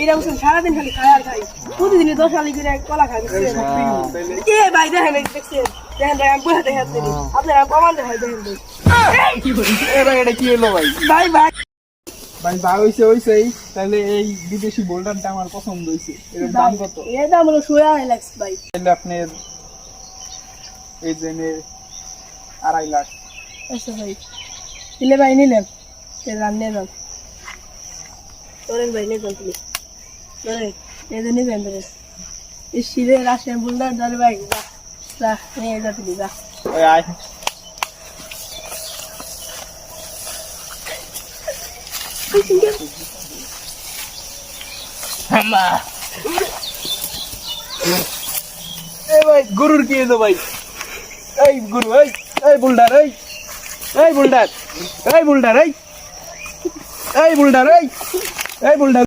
এরকম সারাদিন খালি খাই আর খাই প্রতিদিনই 10 আলি করে কলা খাই এ ভাই দেখেন দেখছেন দেখেন ভাই আমি বলে দেখেন আপনারা প্রমাণ দেখাই দেখেন ভাই এটা কি হলো ভাই? ভাই ভাই ভাই যা হইছেই, তাহলে এই বিদেশি বোল্ডারটা আমার পছন্দ হইছে। এর দাম কত? এর দাম হলো 16 লাখ ভাই। তাহলে আপনার এই জেনে 2.5 লাখ। আচ্ছা ভাই দিলে ভাই নিলেন রান্নে যান তোরেন ভাই নিয়ে যান তুমি ধরে এই নিয়ে যান ধরে এই শীতের রাশিয়ান বোল্ডার ধরে ভাই যা যা নিয়ে যা তুমি যা ওই আয়। এ ভাই গরুর কি হলো ভাই? এই গরু, এই বোল্ডার, এই বোল্ডার, এই বোল্ডার, এই বোল্ডার, এই বোল্ডার।